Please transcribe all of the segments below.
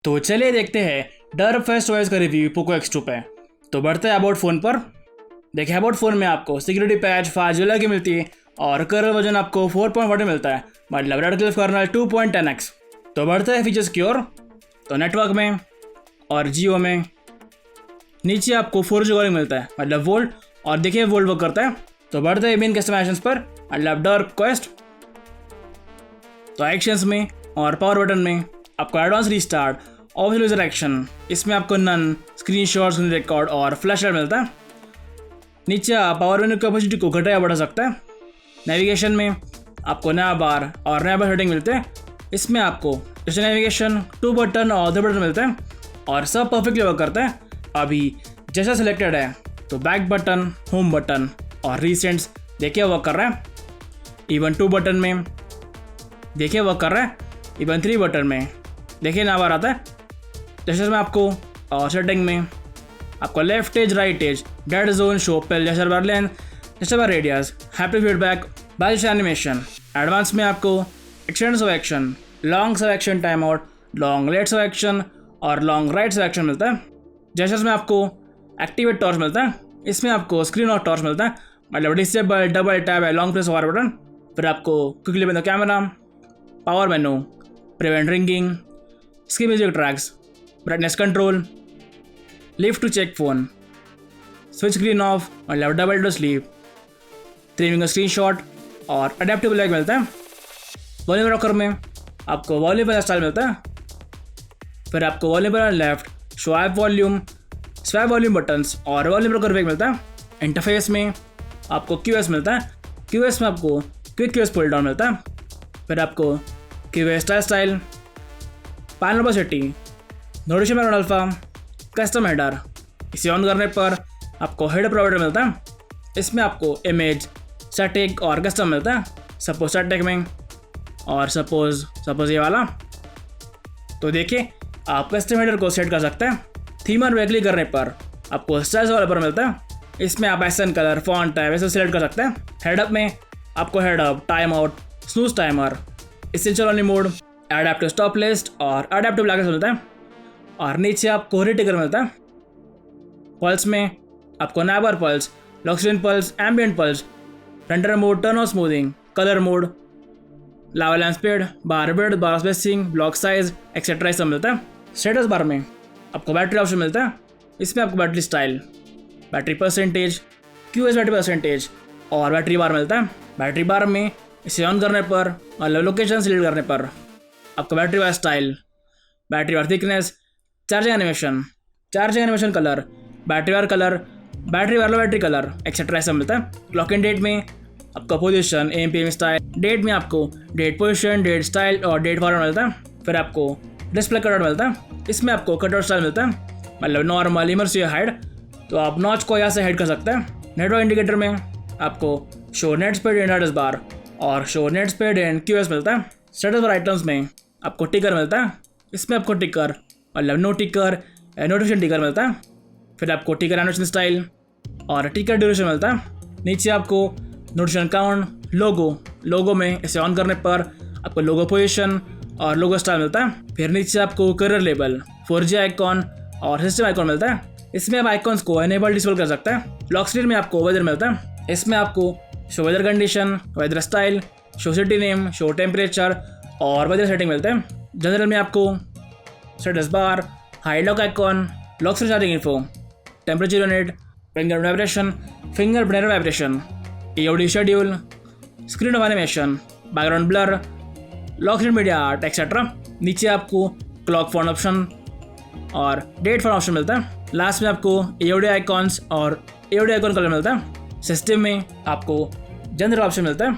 तो चलिए देखते हैं डर फेस्ट ओएस का रिव्यू पोको X2 पे। तो बढ़ते हैं अबाउट फ़ोन पर। देखिए अबाउट फ़ोन में आपको सिक्योरिटी पैच 5 जुलाई की मिलती है और कर्नल वर्जन आपको 4.40 मिलता है, मतलब रेडक्लिफ कर्नल 2.10x। तो बढ़ते हैं फीचर्स की ओर। तो नेटवर्क में और जियो में नीचे आपको 4G कॉलिंग मिलता है, मतलब वोल्ट, और देखिए वोल्ट वर्क करता है। तो बढ़ते हैं मेन कस्टमाइजेशंस पर, मतलब डार्क क्वेस्ट। तो एक्शंस में और पावर बटन में आपको advance restart, official user action, इसमें आपको नन, स्क्रीनशॉट, स्क्रीन रिकॉर्ड और फ्लैश लाइट मिलता है। नीचे पावर मेन्यू कैपेसिटी को घटाया बढ़ा सकता है। नेविगेशन में आपको नया बार और नया बार सेटिंग मिलते हैं। इसमें आपको जैसे नेविगेशन 2 बटन और 3 बटन मिलते हैं और सब परफेक्टली वर्क करता है। अभी जैसा सिलेक्टेड है तो बैक बटन, होम बटन और रिसेंट्स देखिए वर्क कर रहा है। इवन 2 बटन में देखिए वर्क कर रहा है। इवन 3 बटन में देखिए ना बार आता है। जैसे मैं आपको सेटिंग में आपको left edge, right edge, dead zone, show pill, जैसे बार लेंथ, जैसे बार रेडियस, हैप्पी फीडबैक, बारिश एनिमेशन। एडवांस में आपको extends of action, long of action, time out, long lets of action और लॉन्ग राइट्स ऑफ एक्शन मिलता है। जैसे में आपको एक्टिवेट टॉर्च मिलता है। इसमें आपको स्क्रीन और टॉर्च मिलता है, मतलब डिसेबल, डबल टैप है, लॉन्ग प्रेस और बटन। फिर आपको क्विकली में camera, power menu, prevent ringing, skip music tracks, brightness control, lift to check phone, switch screen off, मतलब double to sleep, 3 finger screen shot और अडेप्टिव लैग मिलता है। Volume rocker में आपको वॉल्यूम पर स्टाइल मिलता है। फिर आपको वॉल्यूम पर left, swap volume, swap volume buttons और वॉल्यूम रॉकर बैग मिलता है। इंटरफेस में आपको QS मिलता है। QS में आपको क्विक QS पुल डाउन मिलता है। फिर आपको QS style, panel opacity, notification alpha, custom header. इसे ऑन करने पर आपको हेडर प्रोवाइडर मिलता है। इसमें आपको इमेज, स्टैटिक और कस्टम मिलता है। सपोज स्टैटिक में और सपोज ये वाला। तो देखिए आप कस्टम हेडर को सेट कर सकते हैं। थीमर पे क्लिक करने पर आपको स्टाइल्स वाला पर मिलता है। इसमें आप एक्शन कलर, फॉन्ट टाइप ऐसे सिलेक्ट कर सकते हैं। हेडअप में आपको head-up, time out, snooze timer, essential only mode, adaptive stop list और अडेप्टिव ब्लैकनेस मिलता है। और नीचे आपको रिटिकर मिलता है। पल्स में आपको neighbour pulse, lock screen pulse, ambient pulse, render mode, turn off smoothing, colour mode, level and speed, bar bid, bar spacing, block size etcetera सब मिलता है। स्टेटस बार में आपको बैटरी ऑप्शन मिलता है। इसमें आपको battery style, battery percentage, QS battery percentage और बैटरी बार मिलता है। बैटरी बार में इसे ऑन करने पर और लोकेशन सिलेक्ट करने पर आपको battery bar style, battery bar thickness, charging animation colour, battery bar colour, battery वाला बैटरी कलर एक्सेट्रा सब मिलता है। क्लॉक इन डेट में आपका पोजीशन, AM/PM स्टाइल, डेट में आपको डेट पोजीशन, डेट स्टाइल और डेट फॉर्मेट मिलता है। फिर आपको डिस्प्ले कटआउट मिलता है। इसमें आपको कटआउट स्टाइल मिलता है, मतलब नॉर्मल, इमर्सिव, हाइड। तो आप नॉच को यहाँ से हाइड कर सकते हैं। नेटवर्क इंडिकेटर में आपको show net speed and address bar और show net speed and QS मिलता है। स्टेटस बार आइटम्स में आपको टिकर मिलता है। इसमें आपको टिकर, मतलब नो टिकर, नोटिफिकेशन टिकर मिलता है। फिर आपको टिकर एनिमेशन स्टाइल और टिकर ड्यूरेशन मिलता है। नीचे आपको नोटिफिकेशन काउंट, लोगो में इसे ऑन करने पर आपको लोगो पोजीशन और लोगो स्टाइल मिलता है। फिर नीचे आपको करियर लेबल, 4G आइकॉन और सिस्टम आइकॉन मिलता है। इसमें आप आइकॉन्स को एनेबल डिसेबल कर सकते हैं। लॉक स्क्रीन में आपको वेदर मिलता है। इसमें आपको show weather condition, weather style, show city name, show temperature और वेदर सेटिंग मिलते हैं। जनरल में आपको status bar, high lock icon, lock screen charging info, temperature unit, finger vibration, EOD schedule, screen off animation, background blur, lock screen media art etcetera. नीचे आपको clock font option और date font option मिलता है। Last में आपको EOD icons और EOD icon colour मिलता है। सिस्टम में आपको जनरल ऑप्शन मिलता है।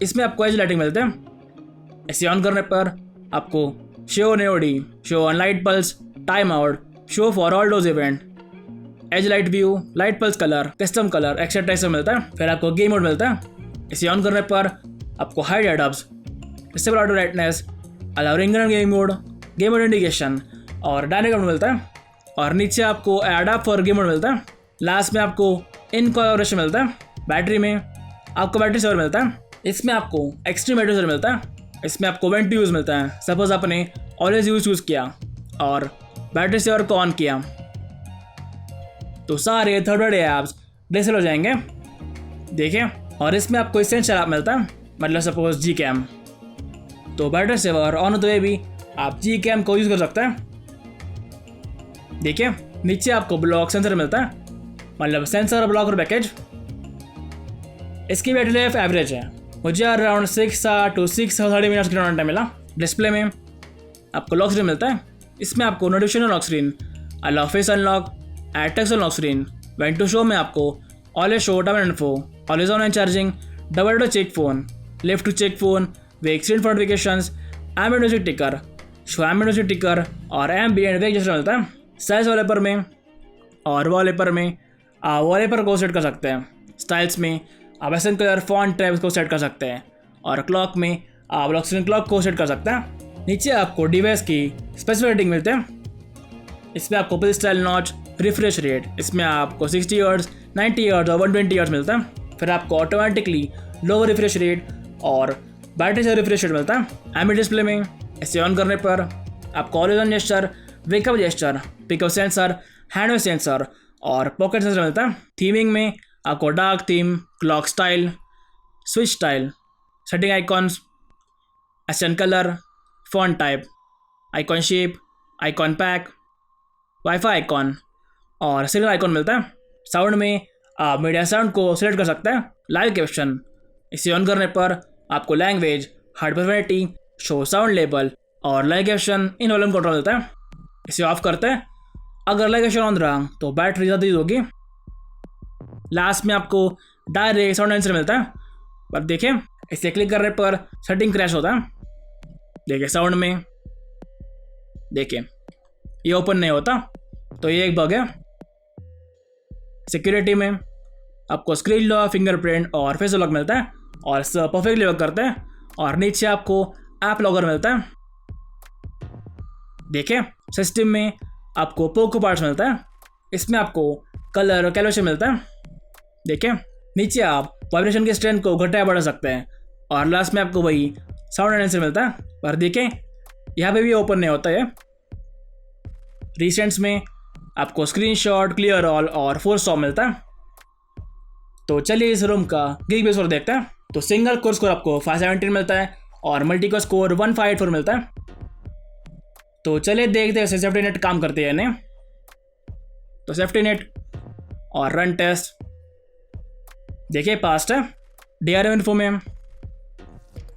इसमें आपको एज लाइटिंग मिलते हैं। इसे ऑन करने पर आपको show NOD, show on light pulse, time out, show for all doze event, edge light view, light pulse colour, custom colour etcetera सब मिलता है। फिर आपको गेम मोड मिलता है। इसे ऑन करने पर आपको हाइड एडअप्स, disable auto brightness, allow ring game mode indication और डायनेमिक मोड मिलता है। और नीचे आपको एडअप फॉर गेम मोड मिलता है। लास्ट में आपको इन कोलैबोरेशन मिलता है। बैटरी में आपको बैटरी सेवर मिलता है। इसमें आपको एक्सट्रीम बैटरी सेवर मिलता है। इसमें आपको वेंट यूज़ मिलता है। सपोज आपने ऑलवेज यूज़ किया और बैटरी सेवर को ऑन किया तो सारे थर्ड पार्टी ऐप्स डिसेबल हो जाएंगे। देखिए, और इसमें आपको एसेंशियल ऐप मिलता है, मतलब सपोज जी कैम। तो बैटरी सेवर ऑन होते हुए भी आप जी कैम को यूज़ कर सकते हैं। देखिए, नीचे आपको ब्लॉक सेंसर मिलता है, मतलब सेंसर ब्लॉकर पैकेज। इसकी बैटरी लाइफ एवरेज है, मुझे अराउंड 6 to 6.30 मिनट्स की टाइम मिला। डिस्प्ले में आपको लॉक स्क्रीन मिलता है, इसमें आपको notification lock screen, allow face unlock, add text lock screen, when to show में आपको always show double info, always on and charging, double to check phone, left to check phone, wake screen for notifications, ambient music ticker, show ambient music टिकर और ambient वेक जैसा मिलता है। Size wallpaper में और wallpaper में आप वॉलपेपर को सेट कर सकते हैं। स्टाइल्स में आप एसन कलर फॉन्ट टाइप को सेट कर सकते हैं और क्लॉक में आप लॉक स्क्रीन क्लॉक को सेट कर सकते हैं। नीचे आपको डिवाइस की स्पेसिफिक रेटिंग मिलते हैं, इसमें आपको पिल स्टाइल नॉच, रिफ्रेश रेट, इसमें आपको 60 हर्ट्ज, 90 हर्ट्ज और 120 हर्ट्ज मिलता है। फिर आपको ऑटोमेटिकली लो रिफ्रेश रेट और बैटरी से रिफ्रेश रेट मिलता है। एम्बिएंट डिस्प्ले में इसे ऑन करने पर आपको always on gesture, wake up gesture, pickup sensor, hand wave sensor और पॉकेट सेंसर मिलता है। थीमिंग में आपको dark theme, clock style, switch style, setting icons, accent colour, font type, icon shape, icon pack, wifi icon और signal icon मिलता है। Sound में आप मीडिया साउंड को सिलेक्ट कर सकते हैं। लाइव कैप्शन, इसे ऑन करने पर आपको language, hard performative, show sound label और live caption in volume control मिलता है। इसे ऑफ करते हैं, अगर लाइव कैप्शन ऑन रहा तो बैटरी ज़्यादा यूज होगी। लास्ट में आपको डायरेक्ट साउंड आंसर मिलता है, पर देखिए इसे क्लिक करने पर सेटिंग क्रैश होता है। देखिए साउंड में, देखिए ये ओपन नहीं होता, तो ये एक बग है। सिक्योरिटी में आपको स्क्रीन लॉक, फिंगरप्रिंट और फेस लॉक मिलता है और सब परफेक्टली वर्क करता है। और नीचे आपको ऐप लॉगर मिलता है। देखिए सिस्टम में आपको पोको पार्ट्स मिलता है, इसमें आपको कलर कैलकुलेशन मिलता है। देखिए नीचे आप वाइब्रेशन के स्ट्रेंथ को घटाया बढ़ा सकते हैं और लास्ट में आपको वही साउंड एंड मिलता है। पर देखिए यहाँ पे भी ओपन नहीं होता है। रिसेंट्स में आपको स्क्रीनशॉट, क्लियर ऑल और फोर्स स्टॉप मिलता है। तो चलिए इस रूम का गिग बेस और देखते हैं। तो सिंगल कोर स्कोर आपको 517 मिलता है और मल्टी कोर स्कोर 1584 मिलता है। तो चलिए देखते हैं सेफ्टी नेट काम करते हैं नहीं। तो सेफ्टी नेट और रन टेस्ट, देखिए पास्ट है DRM इन्फो में।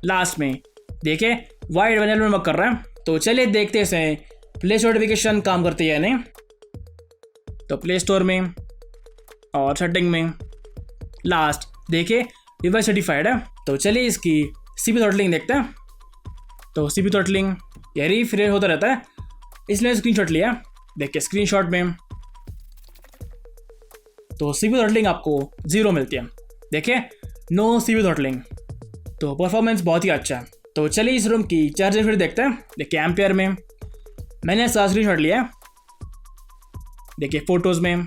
लास्ट में देखिए वाइड वैनल में वर्क कर रहा है। तो चलिए देखते हैं प्ले स्टोर नोटिफिकेशन काम करती है नहीं। तो प्ले स्टोर में और सेटिंग में लास्ट देखिए डिवाइस सर्टिफाइड है। तो चलिए इसकी CPU थ्रॉटलिंग देखते हैं। तो CPU थ्रॉटलिंग ये रिफ्रेश होता रहता है, इसलिए स्क्रीनशॉट लिया। देखिए स्क्रीनशॉट में तो CPU थ्रॉटलिंग आपको 0 मिलती है। देखिए नो CPU थ्रॉटलिंग, तो परफॉर्मेंस बहुत ही अच्छा है। तो चलिए इस रूम की चार्जिंग फिर देखते हैं। देखिए एम्पियर में मैंने सारा स्क्रीनशॉट लिया। देखिए फोटोज़ में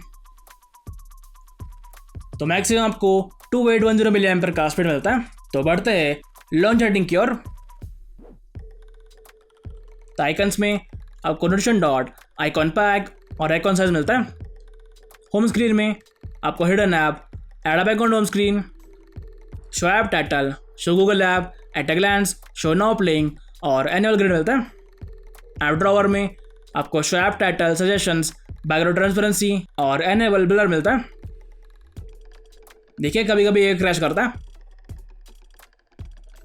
तो मैक्सिमम आपको 2810 मिली एम्पियर का स्पीड मिलता है। तो बढ़ते हैं लॉन्च हेडिंग की ओर। तो आइकन्स में आपको नोटिफिकेशन डॉट, आइकॉन पैक और आइकॉन साइज मिलता है। होम स्क्रीन में आपको hidden app, add up account home screen, show app title, show Google app, at a glance, show now playing और एनुअल ग्रिड मिलता है। ऐप ड्रॉवर में आपको show app title, suggestions, background transparency और enable blur मिलता है। देखिए कभी कभी ये क्रैश करता है।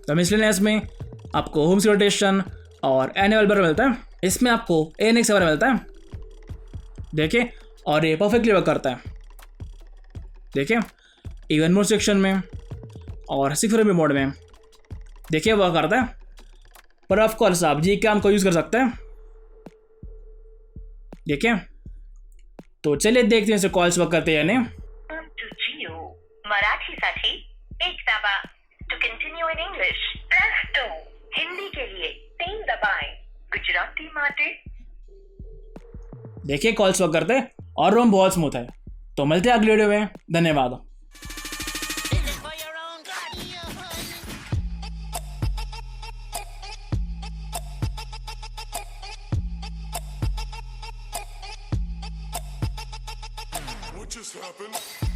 तो मिसलेनियस में आपको होम रोटेशन और एनुअल ब्लर मिलता है। इसमें आपको ANX सेवर मिलता है। देखिए और ये परफेक्टली वर्क करता है। देखिए इवन मोड सेक्शन में और 6 फ्रेम मोड में देखिए वर्क करता है। पर ऑफ कोर्स आप जी कैम को यूज़ कर सकते हैं। देखिए तो चलिए देखते हैं इसे कॉल्स वर्क करते हैं या नहीं। मराठीसाठी 1 दाबा। To continue in English press 2। Hindi के लिए 3 दबाएं। गुजराती माटे। देखिए कॉल्स वर्क करते हैं और रूम बहुत स्मूथ है। तो मिलते हैं अगले वीडियो में। धन्यवाद। What just happened?